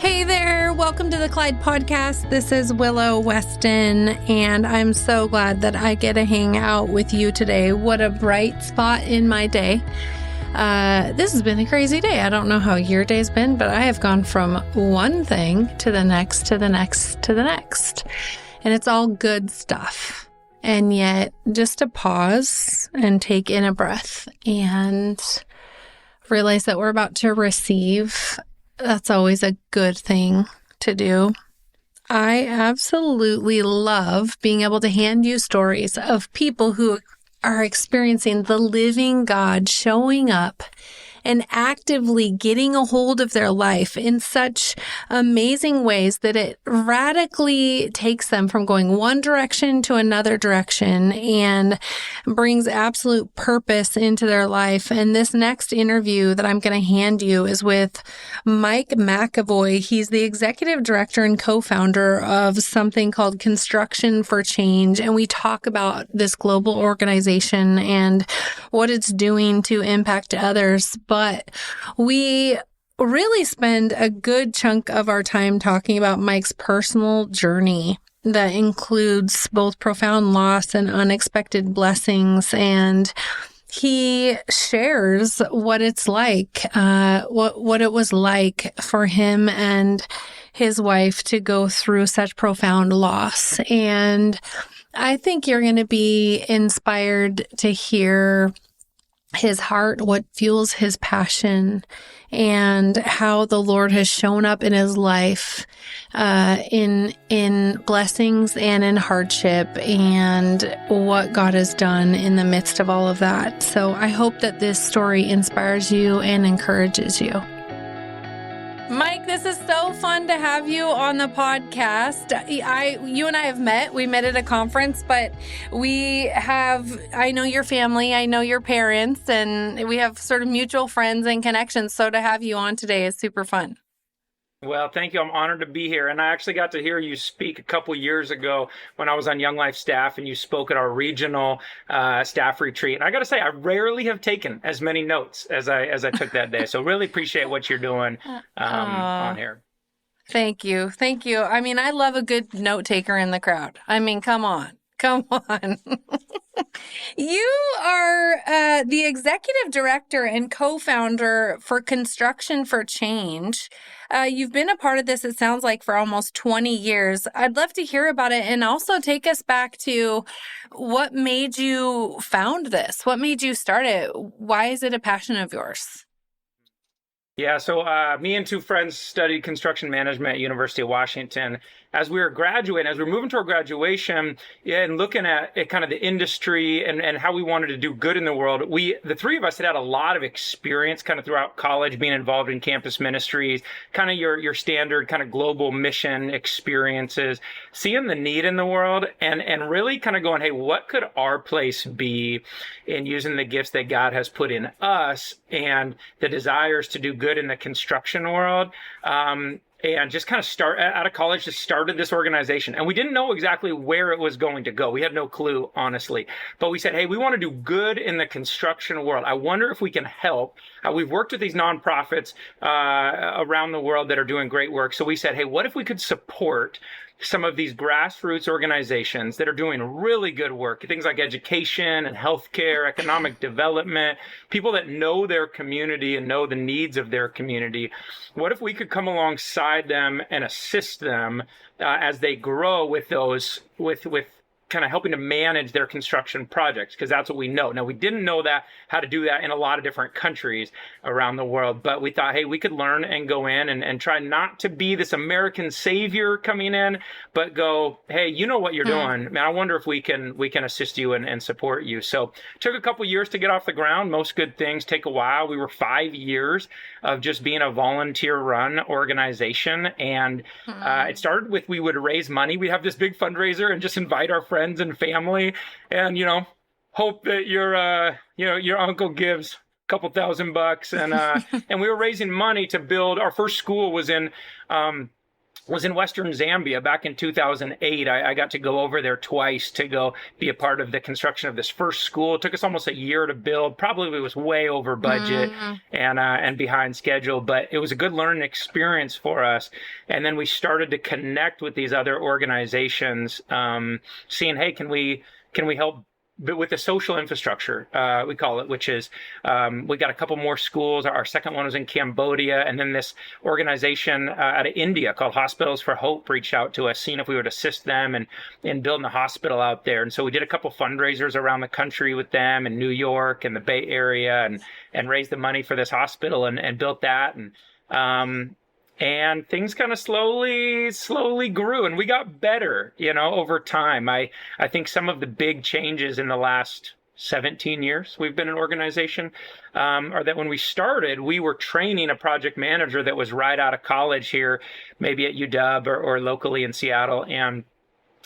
Hey there, welcome to the Clyde Podcast. This is Willow Weston, and I'm so glad that I get to hang out with you today. What a bright spot in my day. This has been a crazy day. I don't know how your day's been, but I have gone from one thing to the next, to the next, to the next. And it's all good stuff. And yet, just to pause and take in a breath and realize that we're about to receive, that's always a good thing to do. I absolutely love being able to hand you stories of people who are experiencing the living God showing up and actively getting a hold of their life in such amazing ways that it radically takes them from going one direction to another direction and brings absolute purpose into their life. And this next interview that I'm going to hand you is with Mike McEvoy. He's the executive director and co-founder of something called Construction for Change. And we talk about this global organization and what it's doing to impact others. But we really spend a good chunk of our time talking about Mike's personal journey that includes both profound loss and unexpected blessings. And he shares what it's like, what it was like for him and his wife to go through such profound loss. And I think you're going to be inspired to hear his heart, what fuels his passion, and how the Lord has shown up in his life, in blessings and in hardship, and what God has done in the midst of all of that. So I hope that this story inspires you and encourages you. Mike, this is so fun to have you on the podcast. You and I have met. We met at a conference, but I know your family, I know your parents, and we have sort of mutual friends and connections. So to have you on today is super fun. Well, thank you. I'm honored to be here. And I actually got to hear you speak a couple years ago when I was on Young Life staff, and you spoke at our regional staff retreat. And I got to say, I rarely have taken as many notes as I took that day. So really appreciate what you're doing on here. Thank you. Thank you. I mean, I love a good note taker in the crowd. I mean, come on. Come on. You are the executive director and co-founder for Construction for Change. You've been a part of this, it sounds like, for almost 20 years. I'd love to hear about it, and also take us back to what made you found this? What made you start it? Why is it a passion of yours? Yeah, so me and two friends studied construction management at University of Washington. As we were graduating, as we were moving to our graduation, and looking at kind of the industry and how we wanted to do good in the world, the three of us had a lot of experience kind of throughout college, being involved in campus ministries, kind of your standard kind of global mission experiences, seeing the need in the world, and really kind of going, hey, what could our place be in using the gifts that God has put in us and the desires to do good in the construction world. And just kind of start out of college, just started this organization. And we didn't know exactly where it was going to go. We had no clue, honestly. But we said, hey, we want to do good in the construction world. I wonder if we can help. We've worked with these nonprofits around the world that are doing great work. So we said, hey, what if we could support some of these grassroots organizations that are doing really good work, things like education and healthcare, economic development, people that know their community and know the needs of their community. What if we could come alongside them and assist them as they grow with those, with kind of helping to manage their construction projects, because that's what we know. Now, we didn't know how to do that in a lot of different countries around the world, but we thought, hey, we could learn and go in and try not to be this American savior coming in, but go, hey, you know what you're doing. Man, I wonder if we can assist you and support you. So it took a couple years to get off the ground. Most good things take a while. We were 5 years of just being a volunteer-run organization, and it started with, we would raise money. We have this big fundraiser and just invite our friends and family, and hope that your uncle gives a couple $1,000, and and we were raising money to build. Our first school was in was in Western Zambia back in 2008. I got to go over there twice to go be a part of the construction of this first school. It took us almost a year to build. Probably was way over budget and behind schedule, but it was a good learning experience for us. And then we started to connect with these other organizations, seeing, hey, can we help but with the social infrastructure, we call it, which is we got a couple more schools. Our second one was in Cambodia. And then this organization out of India called Hospitals for Hope reached out to us, seeing if we would assist them in building a hospital out there. And so we did a couple fundraisers around the country with them in New York and the Bay Area and raised the money for this hospital and built that. And things kind of slowly grew, and we got better, over time. I think some of the big changes in the last 17 years we've been an organization are that when we started, we were training a project manager that was right out of college here, maybe at UW or locally in Seattle, and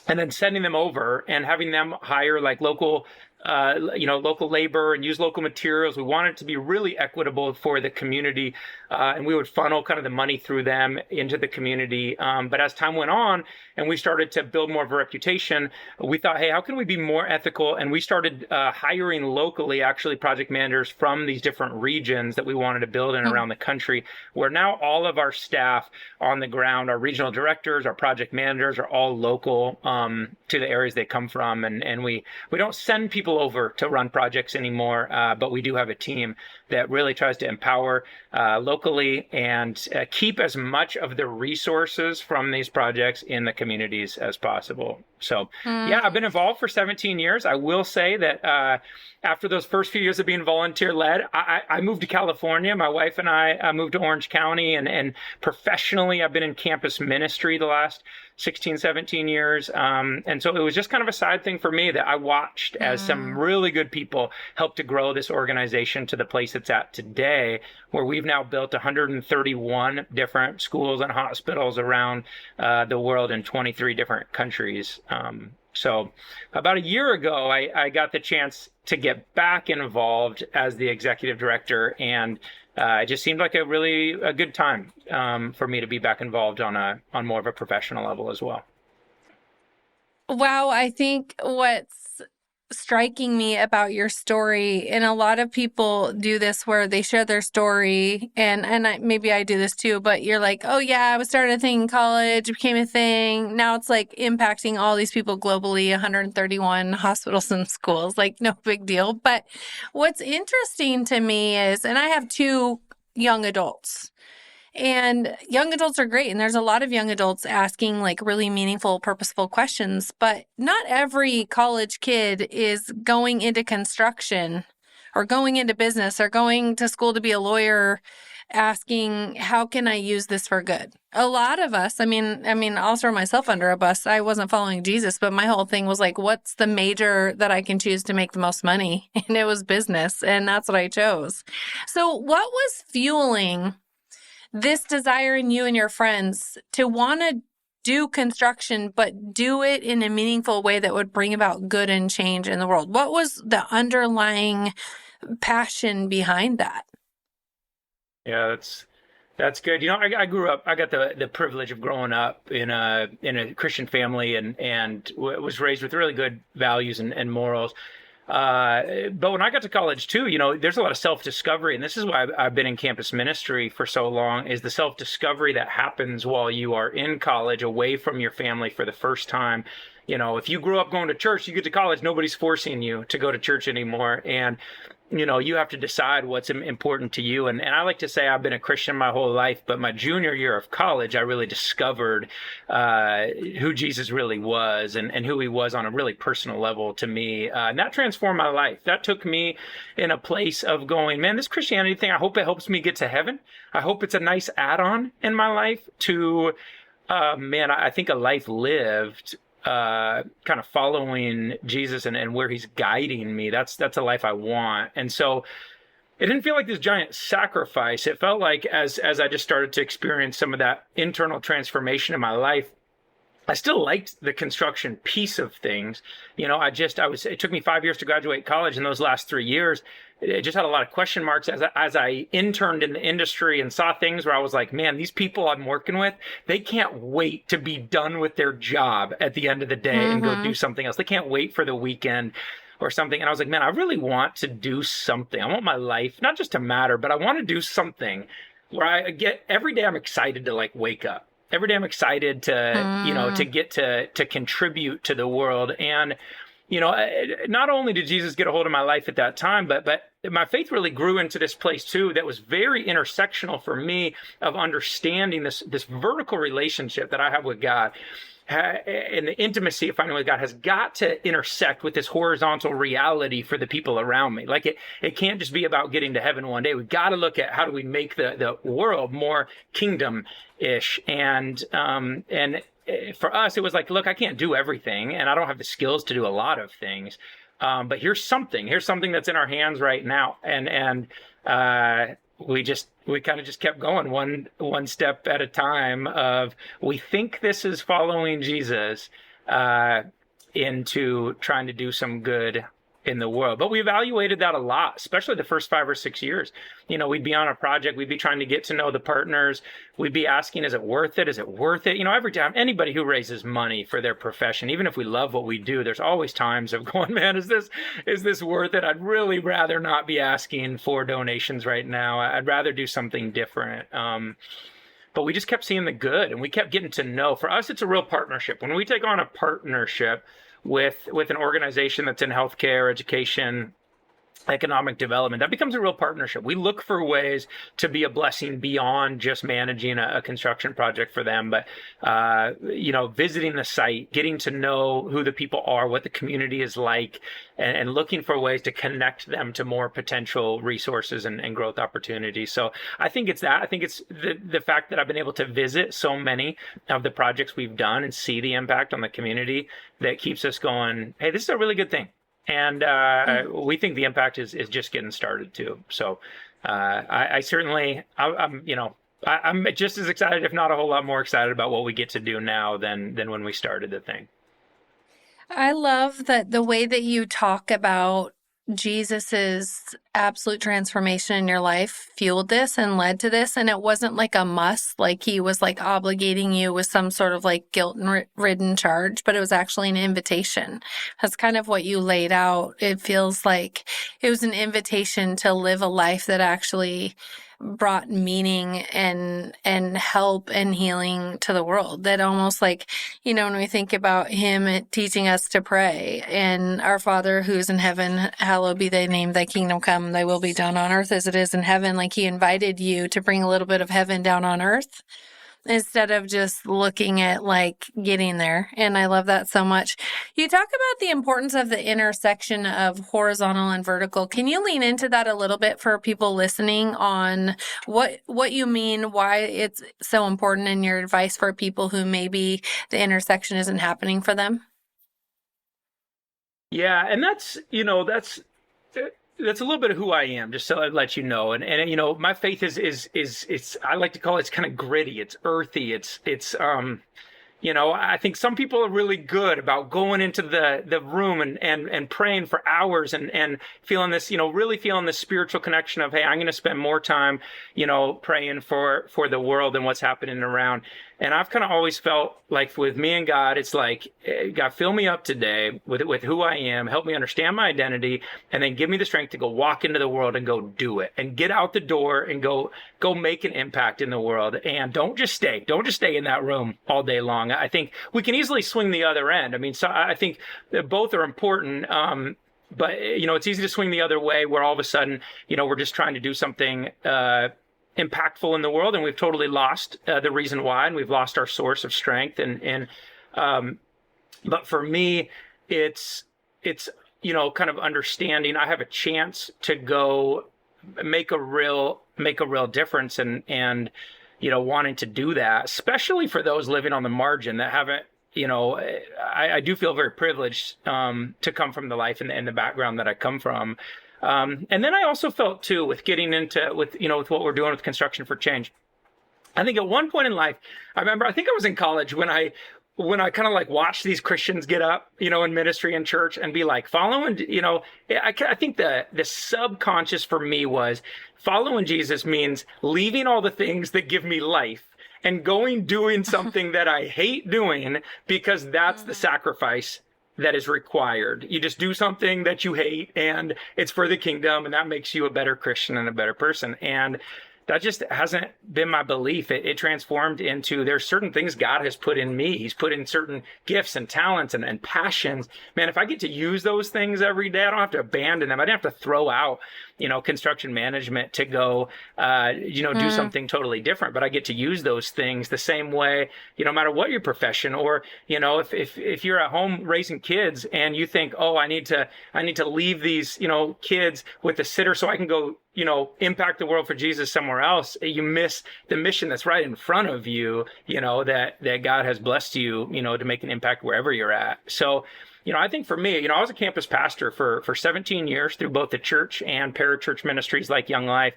then sending them over and having them hire like local labor and use local materials. We wanted it to be really equitable for the community, and we would funnel kind of the money through them into the community. But as time went on and we started to build more of a reputation, we thought, hey, how can we be more ethical? And we started hiring locally, actually, project managers from these different regions that we wanted to build in around the country, where now all of our staff on the ground, our regional directors, our project managers are all local to the areas they come from. And we don't send people over to run projects anymore, but we do have a team that really tries to empower locally and keep as much of the resources from these projects in the communities as possible. So, yeah, I've been involved for 17 years. I will say that after those first few years of being volunteer-led, I moved to California. My wife and I moved to Orange County, and professionally, I've been in campus ministry the last 16, 17 years. And so it was just kind of a side thing for me that I watched as some really good people helped to grow this organization to the place it's at today, where we've now built 131 different schools and hospitals around the world in 23 different countries. So about a year ago, I got the chance to get back involved as the executive director, and it just seemed like a good time for me to be back involved on more of a professional level as well. Wow, I think what's striking me about your story, and a lot of people do this where they share their story, and maybe I do this too, but you're like, oh yeah, I started a thing in college, it became a thing. Now it's like impacting all these people globally, 131 hospitals and schools, like no big deal. But what's interesting to me is, and I have two young adults, and young adults are great. And there's a lot of young adults asking like really meaningful, purposeful questions, but not every college kid is going into construction or going into business or going to school to be a lawyer asking, how can I use this for good? A lot of us, I mean, I'll throw myself under a bus. I wasn't following Jesus, but my whole thing was like, what's the major that I can choose to make the most money? And it was business. And that's what I chose. So what was fueling this desire in you and your friends to want to do construction, but do it in a meaningful way that would bring about good and change in the world? What was the underlying passion behind that? Yeah, that's good. I grew up, I got the privilege of growing up in a Christian family and was raised with really good values and morals. But when I got to college too, there's a lot of self-discovery, and this is why I've been in campus ministry for so long, is the self-discovery that happens while you are in college, away from your family for the first time. If you grew up going to church, you get to college, nobody's forcing you to go to church anymore. And you have to decide what's important to you. And I like to say I've been a Christian my whole life, but my junior year of college, I really discovered who Jesus really was and who he was on a really personal level to me. And that transformed my life. That took me in a place of going, man, this Christianity thing, I hope it helps me get to heaven. I hope it's a nice add-on in my life to, I think a life lived kind of following Jesus and where he's guiding me. That's a life I want. And so it didn't feel like this giant sacrifice. It felt like as I just started to experience some of that internal transformation in my life, I still liked the construction piece of things. It took me 5 years to graduate college. In those last 3 years, it just had a lot of question marks as I interned in the industry and saw things where I was like, man, these people I'm working with, they can't wait to be done with their job at the end of the day and go do something else. They can't wait for the weekend or something. And I was like, man, I really want to do something. I want my life not just to matter, but I want to do something where I get every day I'm excited to like wake up. Every day I'm excited to get to contribute to the world. And, not only did Jesus get a hold of my life at that time, but my faith really grew into this place too that was very intersectional for me of understanding this vertical relationship that I have with God. And the intimacy of finding with God has got to intersect with this horizontal reality for the people around me. Like it can't just be about getting to heaven one day. We've got to look at how do we make the world more kingdom-ish. And for us, it was like, look, I can't do everything and I don't have the skills to do a lot of things. But here's something that's in our hands right now. And we kind of just kept going one step at a time of, we think this is following Jesus into trying to do some good in the world. But we evaluated that a lot, especially the first 5 or 6 years. We'd be on a project, we'd be trying to get to know the partners. We'd be asking, is it worth it? Is it worth it? Every time, anybody who raises money for their profession, even if we love what we do, there's always times of going, man, is this worth it? I'd really rather not be asking for donations right now. I'd rather do something different. But we just kept seeing the good and we kept getting to know. For us, it's a real partnership. When we take on a partnership with an organization that's in healthcare, education, economic development, that becomes a real partnership. We look for ways to be a blessing beyond just managing a construction project for them, but visiting the site, getting to know who the people are, what the community is like, and looking for ways to connect them to more potential resources and growth opportunities. So I think it's that. I think it's the fact that I've been able to visit so many of the projects we've done and see the impact on the community that keeps us going, hey, this is a really good thing. And we think the impact is just getting started too. So I'm just as excited, if not a whole lot more excited about what we get to do now than when we started the thing. I love that the way that you talk about Jesus's absolute transformation in your life fueled this and led to this. And it wasn't like a must, like he was like obligating you with some sort of like guilt-ridden charge, but it was actually an invitation. That's kind of what you laid out. It feels like it was an invitation to live a life that actually brought meaning and help and healing to the world. That almost like, when we think about him teaching us to pray and our Father who's in heaven, hallowed be thy name, thy kingdom come, thy will be done on earth as it is in heaven. Like he invited you to bring a little bit of heaven down on earth instead of just looking at like getting there. And I love that so much. You talk about the importance of the intersection of horizontal and vertical. Can you lean into that a little bit for people listening on what you mean, why it's so important, and your advice for people who maybe the intersection isn't happening for them? Yeah, and that's a little bit of who I am, just so I let you know. And my faith is I like to call it, it's kind of gritty, it's earthy, it's I think some people are really good about going into the room and praying for hours and feeling this, really feeling this spiritual connection of, hey, I'm going to spend more time, praying for the world and what's happening around. And I've kind of always felt like with me and God, it's like, God, fill me up today with who I am, help me understand my identity, and then give me the strength to go walk into the world and go do it and get out the door and go make an impact in the world. And don't just stay in that room all day long. I think we can easily swing the other end. I mean, so I think that both are important. But it's easy to swing the other way where all of a sudden, we're just trying to do something, impactful in the world, and we've totally lost the reason why, and we've lost our source of strength. But for me, it's kind of understanding I have a chance to go make a real difference, and wanting to do that, especially for those living on the margin that haven't. I do feel very privileged to come from the life and the background that I come from. And then I also felt too, with getting into with what we're doing with Construction for Change. I think at one point in life, I think I was in college when when I kind of like watch these Christians get up, in ministry and church and be like following, I think the subconscious for me was following Jesus means leaving all the things that give me life and doing something that I hate doing, because that's the sacrifice that is required. You just do something that you hate and it's for the kingdom, and that makes you a better Christian and a better person. And that just hasn't been my belief. It transformed into, there's certain things God has put in me. He's put in certain gifts and talents and passions. Man, if I get to use those things every day, I don't have to abandon them. I don't have to throw out, construction management to go, do something totally different. But I get to use those things the same way, no matter what your profession, or, if you're at home raising kids and you think, oh, I need to leave these, kids with a sitter so I can go, impact the world for Jesus somewhere else, you miss the mission that's right in front of you, that God has blessed you, to make an impact wherever you're at. So, I think for me, I was a campus pastor for 17 years through both the church and parachurch ministries like Young Life.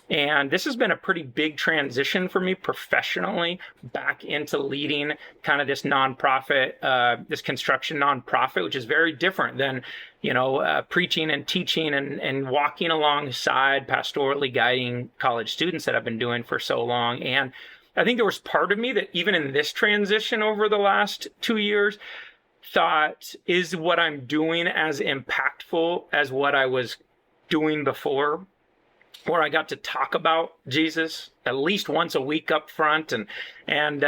And this has been a pretty big transition for me professionally back into leading kind of this nonprofit, this construction nonprofit, which is very different than, preaching and teaching and walking alongside pastorally guiding college students that I've been doing for so long. And I think there was part of me that even in this transition over the last 2 years, thought, is what I'm doing as impactful as what I was doing before, where I got to talk about Jesus at least once a week up front, but kind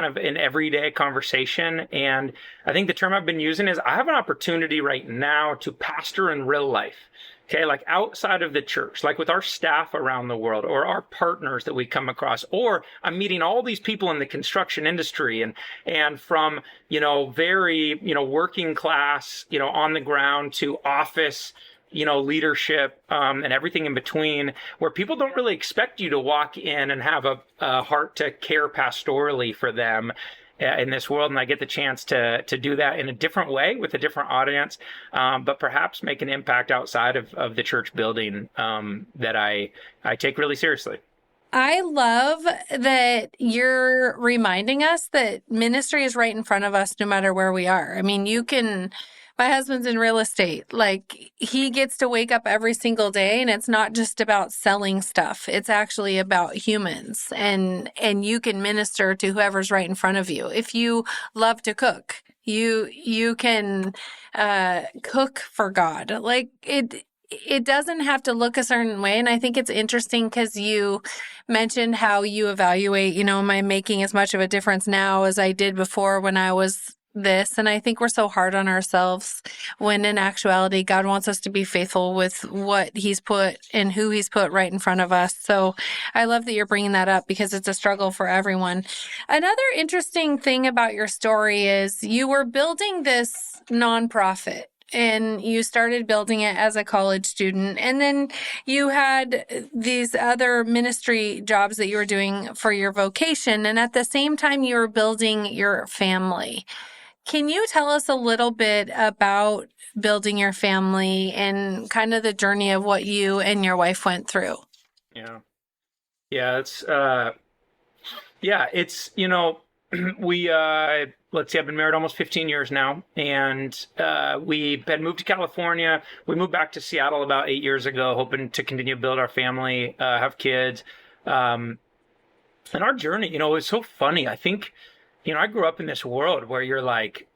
of an everyday conversation. And I think the term I've been using is I have an opportunity right now to pastor in real life. Okay, like outside of the church, like with our staff around the world, or our partners that we come across, or I'm meeting all these people in the construction industry and from, very, working class, on the ground to office, leadership, and everything in between, where people don't really expect you to walk in and have a heart to care pastorally for them in this world. And I get the chance to do that in a different way with a different audience, but perhaps make an impact outside of the church building that I take really seriously. I love that you're reminding us that ministry is right in front of us no matter where we are. I mean, my husband's in real estate. Like, he gets to wake up every single day, and it's not just about selling stuff. It's actually about humans, and you can minister to whoever's right in front of you. If you love to cook, you can cook for God. Like, it doesn't have to look a certain way. And I think it's interesting because you mentioned how you evaluate, am I making as much of a difference now as I did before when I was this? And I think we're so hard on ourselves when in actuality, God wants us to be faithful with what he's put and who he's put right in front of us. So I love that you're bringing that up because it's a struggle for everyone. Another interesting thing about your story is you were building this nonprofit. And you started building it as a college student. And then you had these other ministry jobs that you were doing for your vocation. And at the same time, you were building your family. Can you tell us a little bit about building your family and kind of the journey of what you and your wife went through? Yeah, it's, we, let's see, I've been married almost 15 years now, and we had moved to California. We moved back to Seattle about 8 years ago, hoping to continue to build our family, have kids. And our journey, is so funny. I think, I grew up in this world where you're like,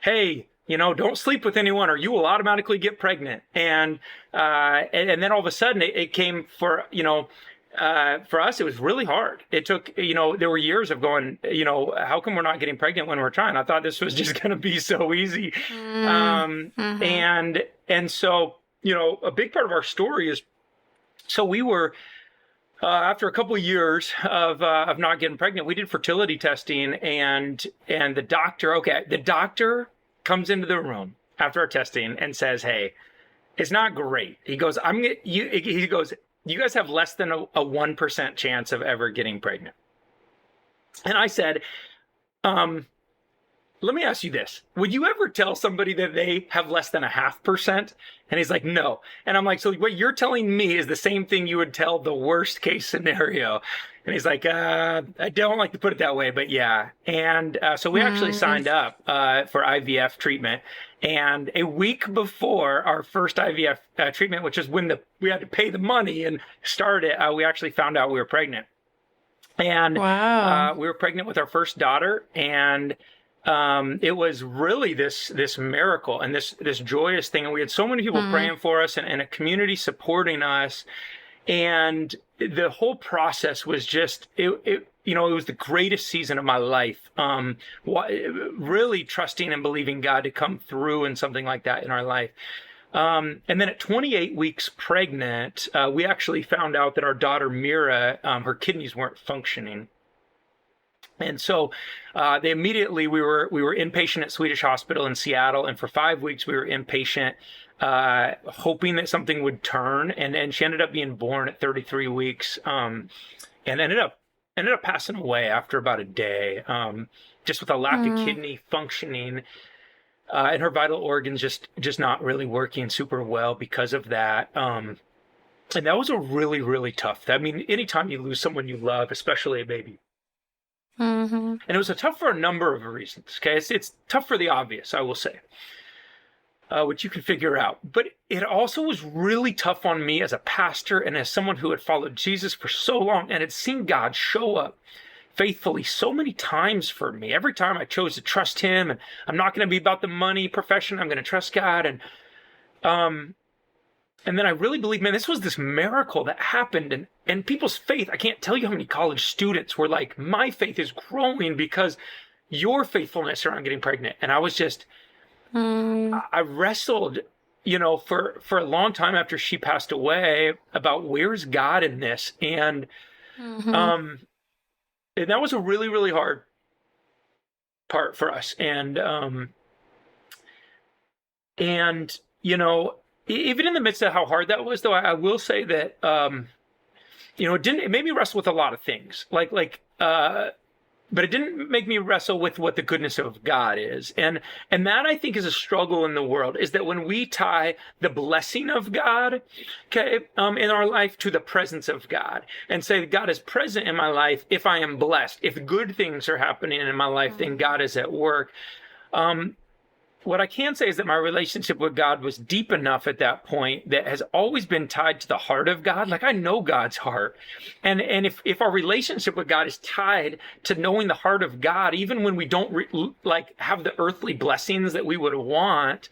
hey, don't sleep with anyone or you will automatically get pregnant. And then all of a sudden it came for us, it was really hard. It took, there were years of going, how come we're not getting pregnant when we're trying? I thought this was just going to be so easy. And so, a big part of our story is, so we were, after a couple of years of not getting pregnant, we did fertility testing, and the doctor comes into the room after our testing and says, hey, it's not great. He goes, you guys have less than a 1% chance of ever getting pregnant. And I said, let me ask you this. Would you ever tell somebody that they have less than 0.5%? And he's like, no. And I'm like, so what you're telling me is the same thing you would tell the worst case scenario. And he's like, I don't like to put it that way, but yeah. And so we actually signed up for IVF treatment. And a week before our first IVF treatment, which is when we had to pay the money and start it, we actually found out we were pregnant. And Wow. we were pregnant with our first daughter. And it was really this miracle and this joyous thing. And we had so many people praying for us and a community supporting us. And the whole process was just, it was the greatest season of my life. Really trusting and believing God to come through in something like that in our life. And then at 28 weeks pregnant, we actually found out that our daughter Mira, her kidneys weren't functioning. And so we were inpatient at Swedish Hospital in Seattle, and for 5 weeks we were inpatient, hoping that something would turn. And she ended up being born at 33 weeks, and ended up passing away after about a day, just with a lack of kidney functioning, and her vital organs just not really working super well because of that. And that was a really, really tough. I mean, anytime you lose someone you love, especially a baby. And it was tough for a number of reasons. Okay, it's tough for the obvious, I will say, which you can figure out. But it also was really tough on me as a pastor and as someone who had followed Jesus for so long and had seen God show up faithfully so many times for me. Every time I chose to trust Him, and I'm not going to be about the money profession. I'm going to trust God, and then I really believe, man, this was this miracle that happened. And people's faith, I can't tell you how many college students were like, my faith is growing because your faithfulness around getting pregnant. And I was just, I wrestled, for a long time after she passed away about where's God in this. And that was a really, really hard part for us. And even in the midst of how hard that was, though, I will say that, it made me wrestle with a lot of things, but it didn't make me wrestle with what the goodness of God is. And that, I think, is a struggle in the world, is that when we tie the blessing of God, in our life to the presence of God and say God is present in my life if I am blessed, if good things are happening in my life, then God is at work. What I can say is that my relationship with God was deep enough at that point that has always been tied to the heart of God. Like, I know God's heart. And if our relationship with God is tied to knowing the heart of God, even when we don't have the earthly blessings that we would want,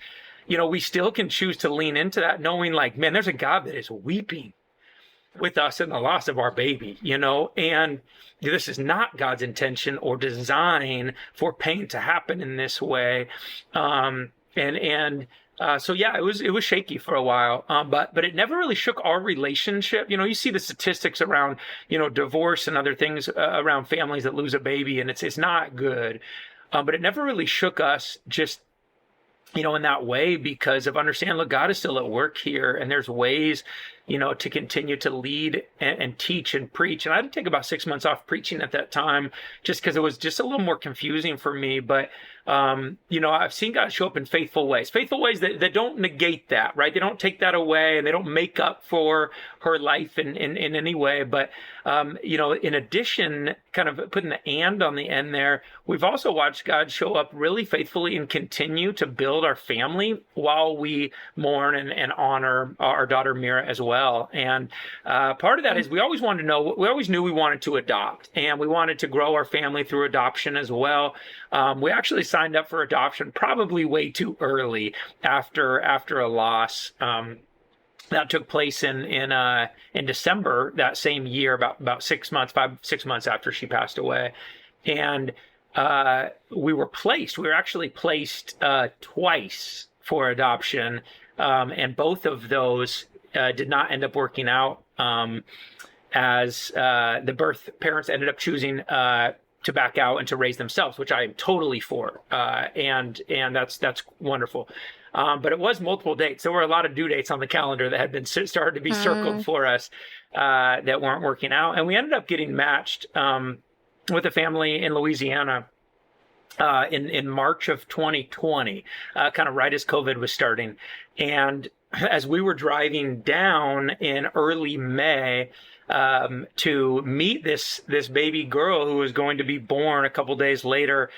we still can choose to lean into that, knowing man, there's a God that is weeping with us in the loss of our baby, and this is not God's intention or design for pain to happen in this way. So yeah, it was shaky for a while, but it never really shook our relationship. You see the statistics around, divorce and other things around families that lose a baby, and it's not good. But it never really shook us just, in that way, because of understanding, look, God is still at work here, and there's ways, to continue to lead and teach and preach. And I had to take about 6 months off preaching at that time, just because it was just a little more confusing for me. But, I've seen God show up in faithful ways that don't negate that, right? They don't take that away, and they don't make up for her life in any way. But, in addition, kind of putting the "and" on the end there, we've also watched God show up really faithfully and continue to build our family while we mourn and honor our daughter Mira as well. And part of that is we always knew we wanted to adopt, and we wanted to grow our family through adoption as well. We actually signed up for adoption probably way too early after a loss. That took place in December that same year, about 6 months, 6 months after she passed away. And we were actually placed twice for adoption. And both of those did not end up working out, as the birth parents ended up choosing to back out and to raise themselves, which I am totally for. And that's wonderful. But it was multiple dates. There were a lot of due dates on the calendar that had been started to be circled for us that weren't working out. And we ended up getting matched with a family in Louisiana. in March of 2020, kind of right as COVID was starting. And as we were driving down in early May to meet this baby girl who was going to be born a couple days later,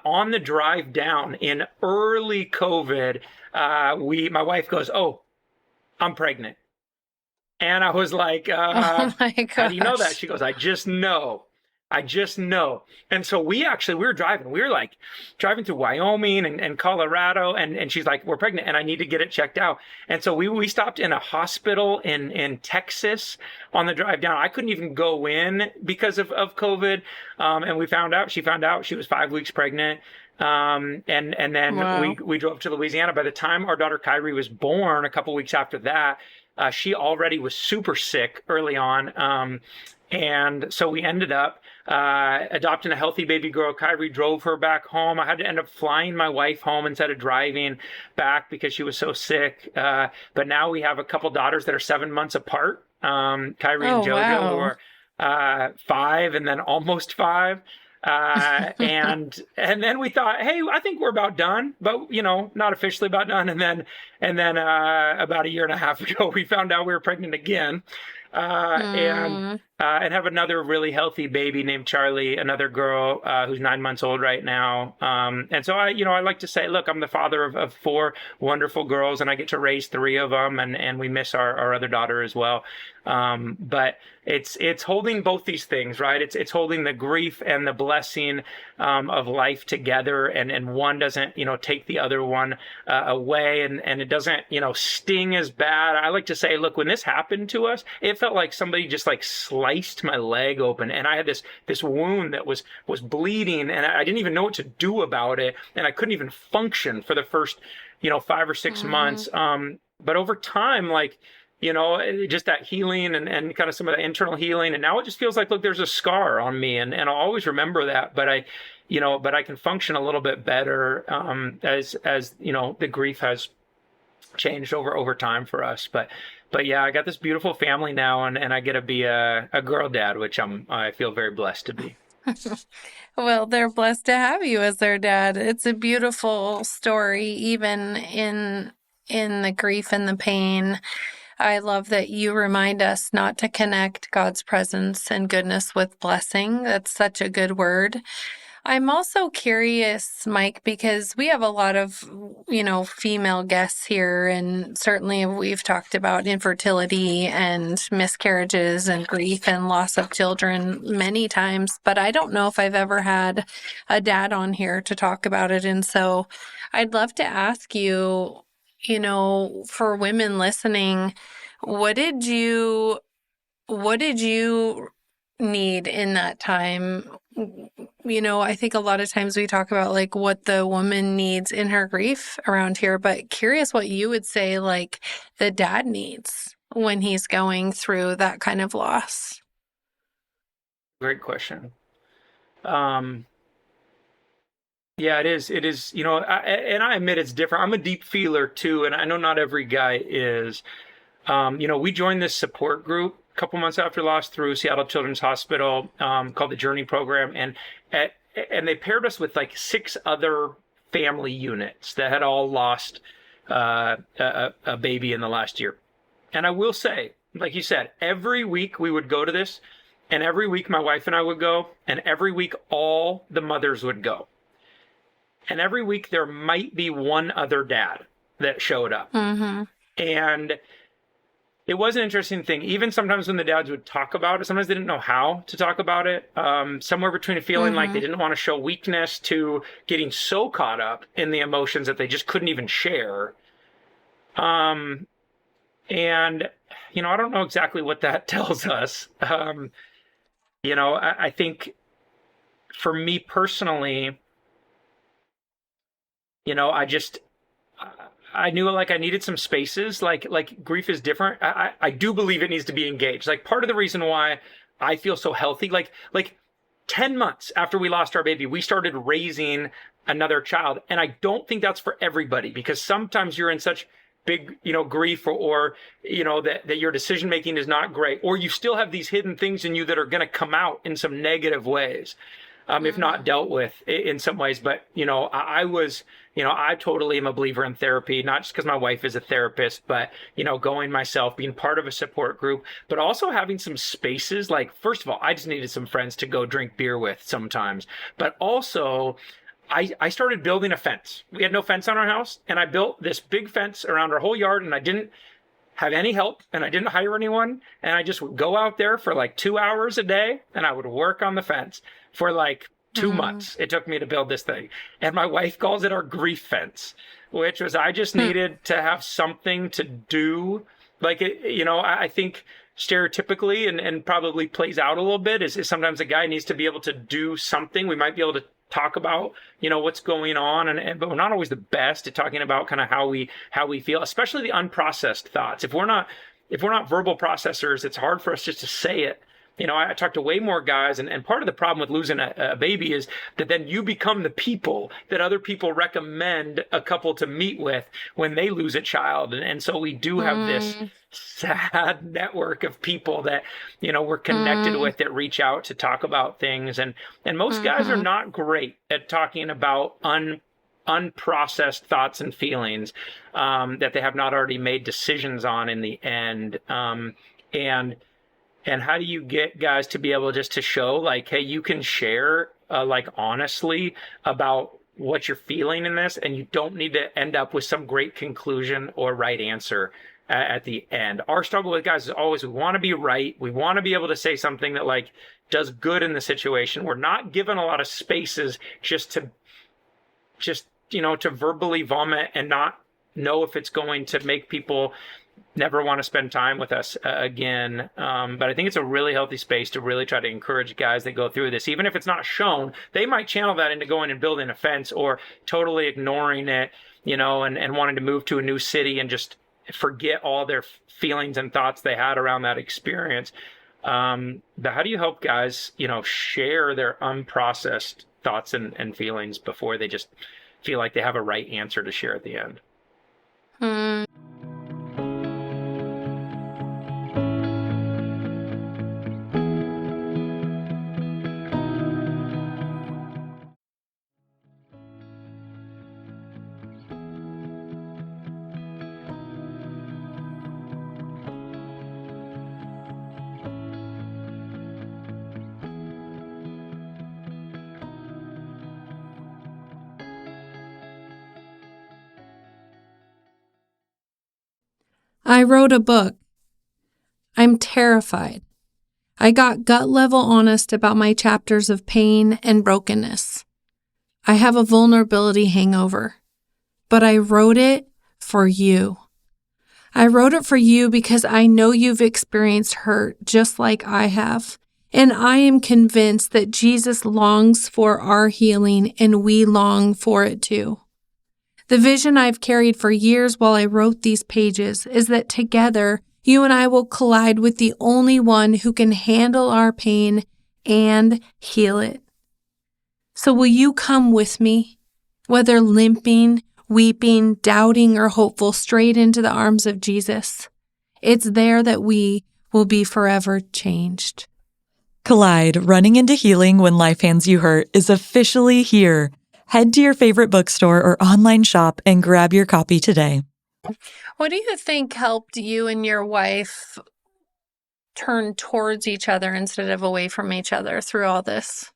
on the drive down in early COVID, my wife goes, "Oh, I'm pregnant." And I was like, Oh my "How do you know that?" gosh. She goes, "I just know. I just know." And so we were driving. We were like driving through Wyoming and Colorado. And she's like, "We're pregnant and I need to get it checked out." And so we stopped in a hospital in Texas on the drive down. I couldn't even go in because of COVID. And she found out she was 5 weeks pregnant. And then Wow. we drove to Louisiana. By the time our daughter Kyrie was born, a couple weeks after that, she already was super sick early on. And so we ended up adopting a healthy baby girl. Kyrie drove her back home. I had to end up flying my wife home instead of driving back because she was so sick. But now we have a couple daughters that are 7 months apart. Kyrie and Oh, JoJo, who wow. are 5 and then almost 5. And then we thought, hey, I think we're about done, but not officially about done. And then about a year and a half ago, we found out we were pregnant again, and have another really healthy baby named Charlie, another girl who's 9 months old right now. And so I like to say, look, I'm the father of 4 wonderful girls, and I get to raise 3 of them, and we miss our other daughter as well. But it's holding both these things, right? It's holding the grief and the blessing of life together, and one doesn't take the other one away, and it doesn't sting as bad. I like to say, look, when this happened to us, it felt like somebody just like sliced my leg open, and I had this wound that was bleeding, and I didn't even know what to do about it, and I couldn't even function for the first 5 or 6 months. But over time, like, just that healing and kind of some of the internal healing. And now it just feels like, look, there's a scar on me, and I'll always remember that. But I can function a little bit better as the grief has changed over time for us. But yeah, I got this beautiful family now, and I get to be a girl dad, which I feel very blessed to be. Well, they're blessed to have you as their dad. It's a beautiful story, even in the grief and the pain. I love that you remind us not to connect God's presence and goodness with blessing. That's such a good word. I'm also curious, Mike, because we have a lot of, female guests here, and certainly we've talked about infertility and miscarriages and grief and loss of children many times, but I don't know if I've ever had a dad on here to talk about it. And so I'd love to ask you, for women listening, what did you need in that time? I think a lot of times we talk about like what the woman needs in her grief around here, but curious what you would say like the dad needs when he's going through that kind of loss. Great question. Yeah, it is. It is, and I admit it's different. I'm a deep feeler too, and I know not every guy is. We joined this support group a couple months after loss through Seattle Children's Hospital, called the Journey Program, and they paired us with like 6 other family units that had all lost a baby in the last year. And I will say, like you said, every week we would go to this, and every week my wife and I would go, and every week all the mothers would go. And every week there might be one other dad that showed up. Mm-hmm. And it was an interesting thing. Even sometimes when the dads would talk about it, sometimes they didn't know how to talk about it. Somewhere between feeling like they didn't want to show weakness to getting so caught up in the emotions that they just couldn't even share. And, I don't know exactly what that tells us. I think for me personally, I knew like I needed some spaces. Like grief is different. I do believe it needs to be engaged. Like part of the reason why I feel so healthy, like 10 months after we lost our baby, we started raising another child. And I don't think that's for everybody, because sometimes you're in such big, grief, or that your decision making is not great, or you still have these hidden things in you that are going to come out in some negative ways. if not dealt with in some ways. But, I totally am a believer in therapy, not just because my wife is a therapist, but, going myself, being part of a support group, but also having some spaces. Like, first of all, I just needed some friends to go drink beer with sometimes. But also, I started building a fence. We had no fence on our house, and I built this big fence around our whole yard, and I didn't have any help, and I didn't hire anyone, and I just would go out there for like 2 hours a day, and I would work on the fence for like 2 months. It took me to build this thing. And my wife calls it our grief fence, which was I just needed to have something to do. Like, I think stereotypically and probably plays out a little bit is sometimes a guy needs to be able to do something. We might be able to talk about, what's going on, but we're not always the best at talking about kind of how we feel, especially the unprocessed thoughts. If we're not verbal processors, it's hard for us just to say it. I talk to way more guys, and part of the problem with losing a baby is that then you become the people that other people recommend a couple to meet with when they lose a child. And so we do have this sad network of people that, we're connected with that reach out to talk about things. And most guys are not great at talking about unprocessed thoughts and feelings that they have not already made decisions on in the end. And how do you get guys to be able just to show like, hey, you can share like honestly about what you're feeling in this, and you don't need to end up with some great conclusion or right answer at the end. Our struggle with guys is always we want to be right. We want to be able to say something that like does good in the situation. We're not given a lot of spaces to verbally vomit and not know if it's going to make people never want to spend time with us again. But I think it's a really healthy space to really try to encourage guys that go through this. Even if it's not shown, they might channel that into going and building a fence or totally ignoring it, and wanting to move to a new city and just forget all their feelings and thoughts they had around that experience. But how do you help guys, share their unprocessed thoughts and feelings before they just feel like they have a right answer to share at the end? I wrote a book. I'm terrified. I got gut level honest about my chapters of pain and brokenness. I have a vulnerability hangover, but I wrote it for you. I wrote it for you because I know you've experienced hurt just like I have, and I am convinced that Jesus longs for our healing and we long for it too. The vision I've carried for years while I wrote these pages is that together, you and I will collide with the only one who can handle our pain and heal it. So will you come with me, whether limping, weeping, doubting, or hopeful, straight into the arms of Jesus? It's there that we will be forever changed. Collide, Running into Healing When Life Hands You Hurt, is officially here. Head to your favorite bookstore or online shop and grab your copy today. What do you think helped you and your wife turn towards each other instead of away from each other through all this?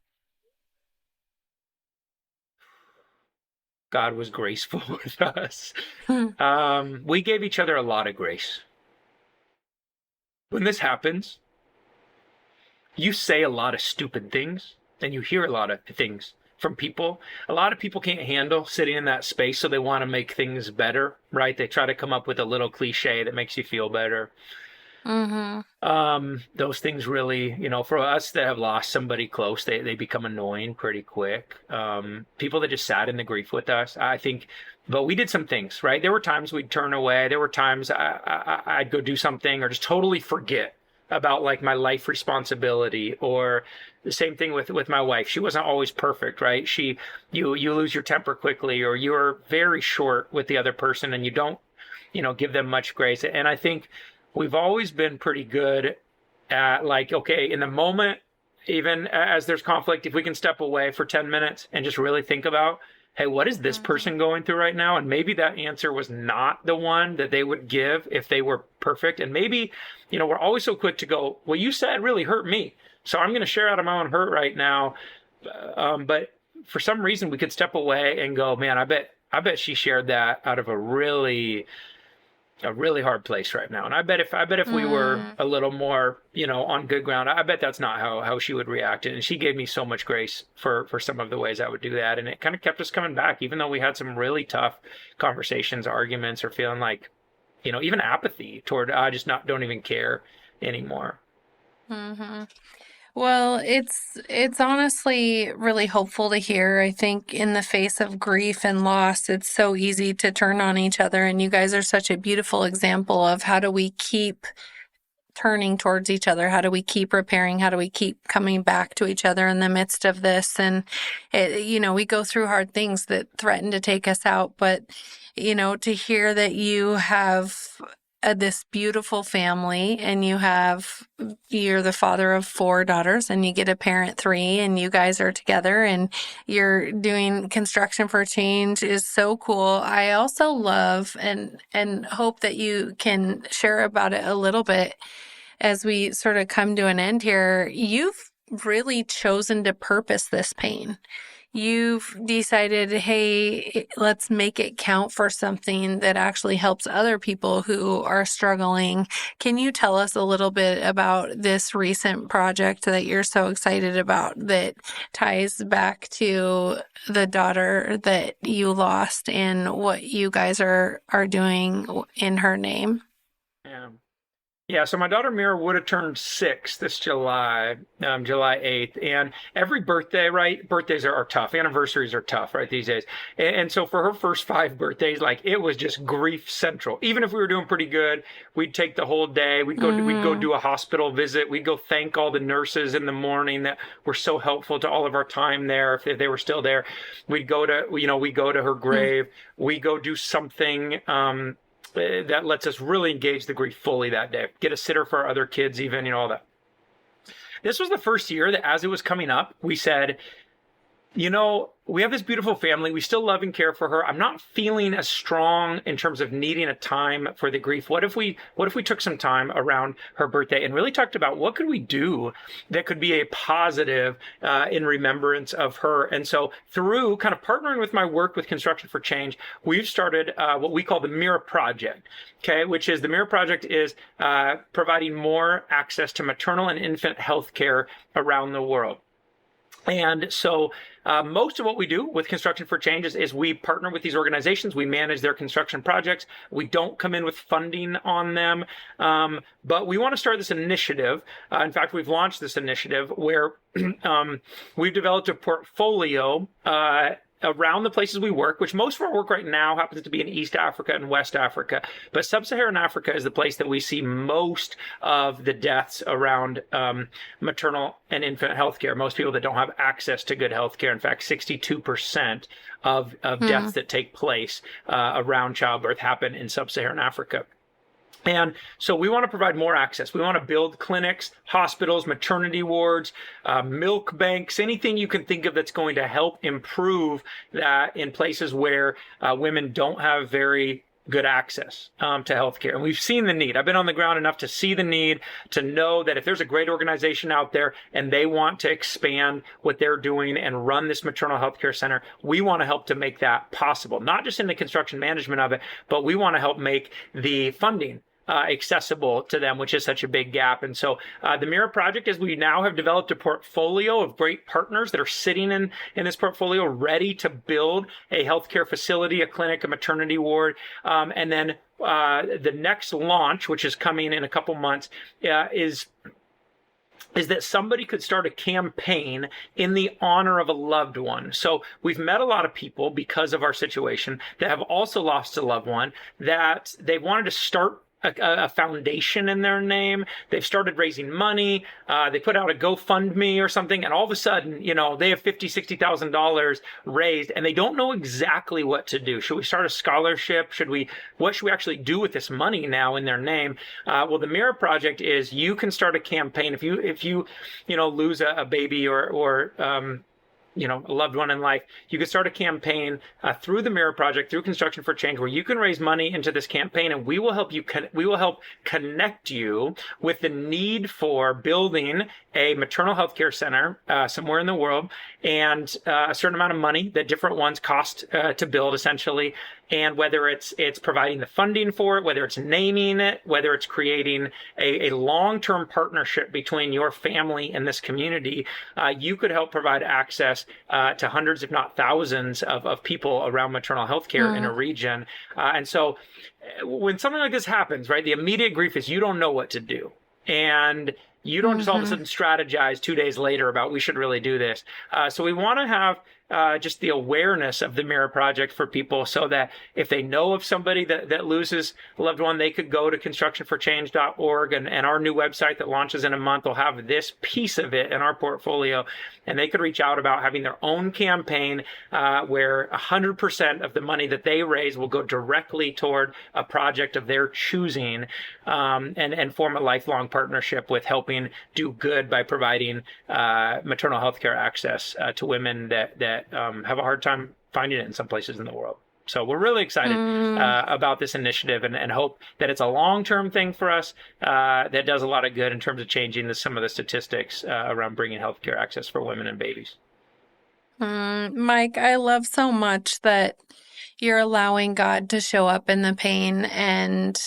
God was graceful with us. We gave each other a lot of grace. When this happens, you say a lot of stupid things and you hear a lot of things from people. A lot of people can't handle sitting in that space, so they want to make things better, right? They try to come up with a little cliche that makes you feel better. Those things really, for us that have lost somebody close, they become annoying pretty quick. People that just sat in the grief with us, I think, but we did some things, right? There were times we'd turn away. There were times I'd go do something or just totally forget about like my life responsibility. Or the same thing with my wife. She wasn't always perfect, right? You lose your temper quickly, or you're very short with the other person and you don't, give them much grace. And I think we've always been pretty good at like, okay, in the moment, even as there's conflict, if we can step away for 10 minutes and just really think about, hey, what is this person going through right now? And maybe that answer was not the one that they would give if they were perfect. And maybe, we're always so quick to go, well, you said really hurt me, so I'm going to share out of my own hurt right now. But for some reason, we could step away and go, man, I bet she shared that out of a really hard place right now. And I bet if we were a little more, on good ground, I bet that's not how she would react. And she gave me so much grace for some of the ways I would do that. And it kind of kept us coming back, even though we had some really tough conversations, arguments, or feeling like, even apathy toward, I just don't even care anymore. Mm-hmm. Well, it's honestly really hopeful to hear. I think in the face of grief and loss, it's so easy to turn on each other. And you guys are such a beautiful example of how do we keep turning towards each other? How do we keep repairing? How do we keep coming back to each other in the midst of this? And, we go through hard things that threaten to take us out. But, to hear that you have this beautiful family and you're the father of 4 daughters and you get a parent 3 and you guys are together and you're doing construction for change is so cool. I also love and hope that you can share about it a little bit as we sort of come to an end here. You've really chosen to purpose this pain. You've decided, hey, let's make it count for something that actually helps other people who are struggling. Can you tell us a little bit about this recent project that you're so excited about that ties back to the daughter that you lost and what you guys are doing in her name? Yeah, so my daughter Mira would have turned 6 this July 8th. And every birthday, right? Birthdays are tough. Anniversaries are tough, right, these days. And so for her first 5 birthdays, it was just grief central. Even if we were doing pretty good, we'd take the whole day. We'd go do a hospital visit. We'd go thank all the nurses in the morning that were so helpful to all of our time there, if they were still there. We'd go to her grave. We go do something that lets us really engage the grief fully that day. Get a sitter for our other kids, even, all that. This was the first year that as it was coming up, we said, we have this beautiful family. We still love and care for her. I'm not feeling as strong in terms of needing a time for the grief. What if we took some time around her birthday and really talked about what could we do that could be a positive in remembrance of her? And so through kind of partnering with my work with Construction for Change, we've started what we call the Mira Project. Okay, which is the Mira Project is providing more access to maternal and infant health care around the world. And so most of what we do with Construction for Change is we partner with these organizations. We manage their construction projects. We don't come in with funding on them. But we want to start this initiative. In fact, we've launched this initiative where we've developed a portfolio around the places we work, which most of our work right now happens to be in East Africa and West Africa. But Sub-Saharan Africa is the place that we see most of the deaths around maternal and infant health care. Most people that don't have access to good health care. In fact, 62% of deaths that take place around childbirth happen in Sub-Saharan Africa. And so we want to provide more access. We want to build clinics, hospitals, maternity wards, milk banks, anything you can think of that's going to help improve that in places where women don't have very good access to healthcare. And we've seen the need. I've been on the ground enough to see the need, to know that if there's a great organization out there and they want to expand what they're doing and run this maternal healthcare center, we want to help to make that possible. Not just in the construction management of it, but we want to help make the funding accessible to them, which is such a big gap. And so the Mira Project is we now have developed a portfolio of great partners that are sitting in this portfolio ready to build a healthcare facility, a clinic, a maternity ward. And then the next launch, which is coming in a couple months, is that somebody could start a campaign in the honor of a loved one. So we've met a lot of people because of our situation that have also lost a loved one, that they wanted to start a foundation in their name. They've started raising money. They put out a GoFundMe or something, and all of a sudden, they have $50,000-$60,000 raised, and they don't know exactly what to do. Should we start a scholarship? What should we actually do with this money now in their name? Well, the Mirror Project is you can start a campaign if you lose a baby or a loved one in life. You could start a campaign through the Mirror Project, through Construction for Change, where you can raise money into this campaign, and we will help you. We will help connect you with the need for building a maternal health care center somewhere in the world, and a certain amount of money that different ones cost to build, essentially. And whether it's providing the funding for it, whether it's naming it, whether it's creating a long-term partnership between your family and this community, you could help provide access to hundreds, if not thousands, of people around maternal health care in a region. And so when something like this happens, right, the immediate grief is you don't know what to do. And you don't just all of a sudden strategize 2 days later about we should really do this. So we want to have just the awareness of the Mirror Project for people, so that if they know of somebody that loses a loved one, they could go to constructionforchange.org, and our new website that launches in a month will have this piece of it in our portfolio, and they could reach out about having their own campaign where 100% of the money that they raise will go directly toward a project of their choosing, and form a lifelong partnership with helping do good by providing maternal health care access to women that have a hard time finding it in some places in the world. So we're really excited about this initiative, and hope that it's a long-term thing for us that does a lot of good in terms of changing some of the statistics around bringing healthcare access for women and babies. Mike, I love so much that you're allowing God to show up in the pain and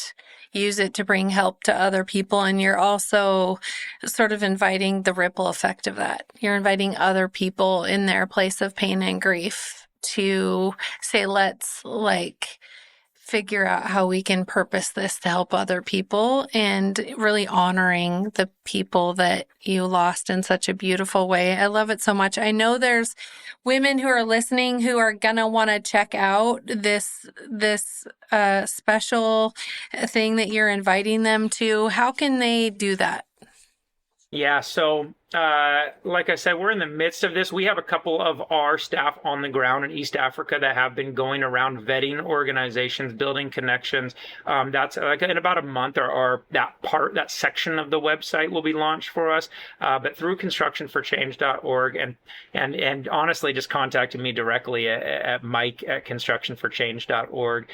use it to bring help to other people. And you're also sort of inviting the ripple effect of that. You're inviting other people in their place of pain and grief to say, let's figure out how we can purpose this to help other people, and really honoring the people that you lost in such a beautiful way. I love it so much. I know there's women who are listening who are gonna want to check out this special thing that you're inviting them to. How can they do that? Yeah, so like I said, we're in the midst of this. We have a couple of our staff on the ground in East Africa that have been going around vetting organizations, building connections. That's in about a month, or that section of the website will be launched for us. But through constructionforchange.org, and honestly, just contacting me directly at mike@constructionforchange.org,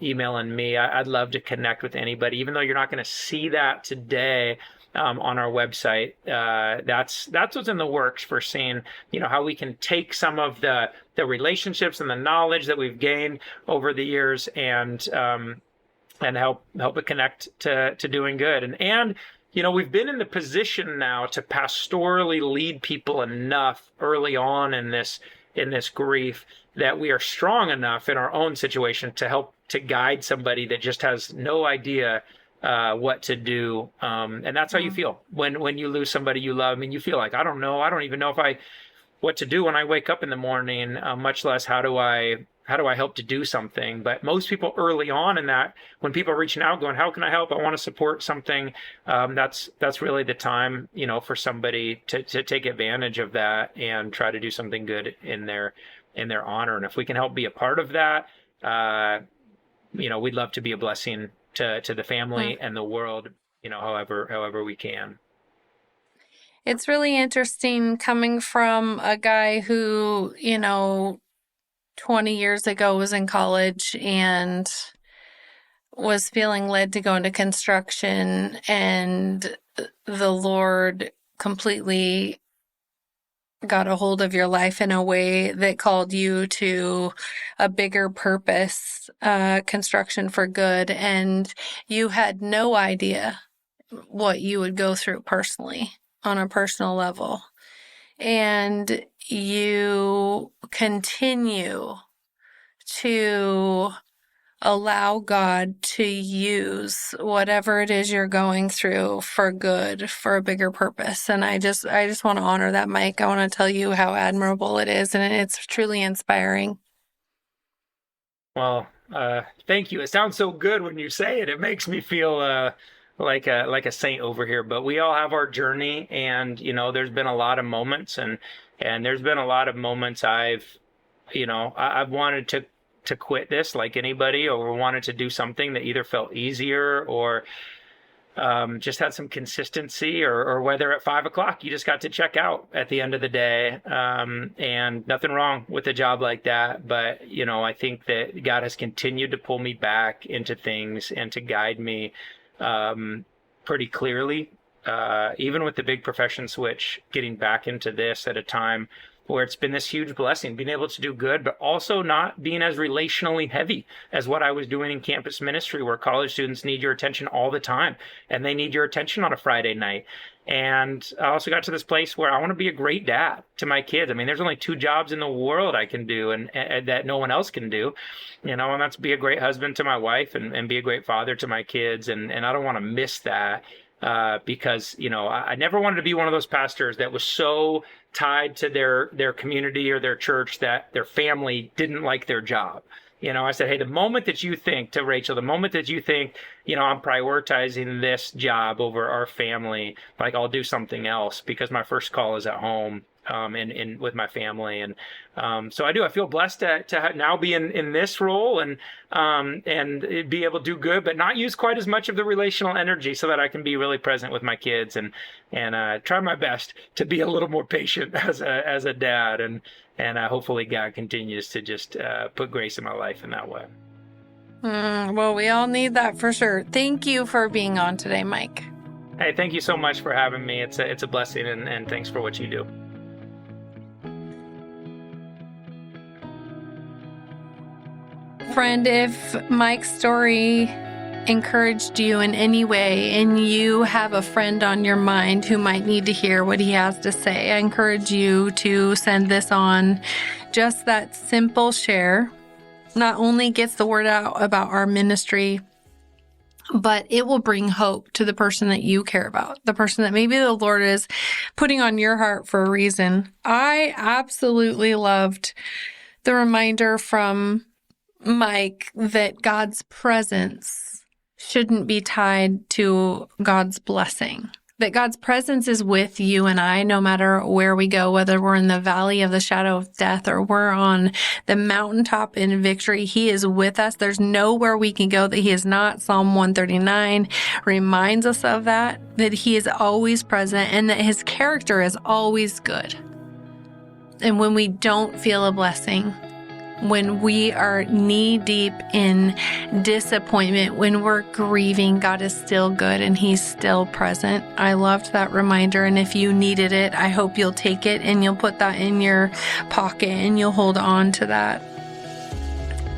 emailing me. I'd love to connect with anybody, even though you're not going to see that today on our website. That's what's in the works for seeing, how we can take some of the relationships and the knowledge that we've gained over the years, and help it connect to doing good. And we've been in the position now to pastorally lead people enough early on in this grief that we are strong enough in our own situation to help to guide somebody that just has no idea what to do. And that's how you feel when you lose somebody you love. I mean, you feel like, I don't even know what to do when I wake up in the morning, much less how do I help to do something. But most people early on in that, when people are reaching out going, how can I help? I want to support something. That's really the time, for somebody to take advantage of that and try to do something good in their honor. And if we can help be a part of that, we'd love to be a blessing to the family and the world, however we can. It's really interesting coming from a guy who, 20 years ago was in college and was feeling led to go into construction, and the Lord completely got a hold of your life in a way that called you to a bigger purpose, construction for good, and you had no idea what you would go through personally on a personal level. And you continue to allow God to use whatever it is you're going through for good, for a bigger purpose. And I just want to honor that, Mike. I want to tell you how admirable it is, and it's truly inspiring. Well, Thank you. It sounds so good when you say it. It makes me feel like a saint over here. But we all have our journey, and there's been a lot of moments, and there's been a lot of moments I've wanted to quit this like anybody, or wanted to do something that either felt easier or just had some consistency, or whether at 5:00 you just got to check out at the end of the day, and nothing wrong with a job like that. But I think that God has continued to pull me back into things and to guide me pretty clearly, even with the big profession switch, getting back into this at a time where it's been this huge blessing, being able to do good, but also not being as relationally heavy as what I was doing in campus ministry, where college students need your attention all the time, and they need your attention on a Friday night. And I also got to this place where I want to be a great dad to my kids. I mean, there's only 2 jobs in the world I can do, and that no one else can do, and that's be a great husband to my wife and be a great father to my kids. And I don't want to miss that. Because I never wanted to be one of those pastors that was so tied to their community or their church that their family didn't like their job. I said, hey, the moment that you think, to Rachel, the moment that you think, I'm prioritizing this job over our family, like, I'll do something else, because my first call is at home, and with my family. And so I feel blessed to now be in this role, and be able to do good, but not use quite as much of the relational energy, so that I can be really present with my kids, and try my best to be a little more patient as a dad, and hopefully God continues to just put grace in my life in that way. Well, we all need that for sure. Thank you for being on today, Mike. Hey, thank you so much for having me. It's a blessing, and thanks for what you do. Friend, if Mike's story encouraged you in any way, and you have a friend on your mind who might need to hear what he has to say, I encourage you to send this on. Just that simple share not only gets the word out about our ministry, but it will bring hope to the person that you care about, the person that maybe the Lord is putting on your heart for a reason. I absolutely loved the reminder from Mike that God's presence shouldn't be tied to God's blessing. That God's presence is with you and I, no matter where we go, whether we're in the valley of the shadow of death or we're on the mountaintop in victory. He is with us. There's nowhere we can go that He is not. Psalm 139 reminds us of that He is always present, and that His character is always good. And when we don't feel a blessing, when we are knee deep in disappointment, when we're grieving, God is still good and He's still present. I loved that reminder. And if you needed it, I hope you'll take it and you'll put that in your pocket and you'll hold on to that.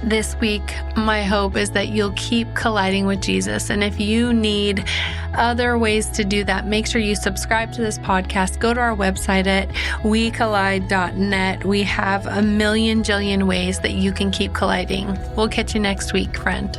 This week, my hope is that you'll keep colliding with Jesus. And if you need other ways to do that, make sure you subscribe to this podcast. Go to our website at wecollide.net. We have a million jillion ways that you can keep colliding. We'll catch you next week, friend.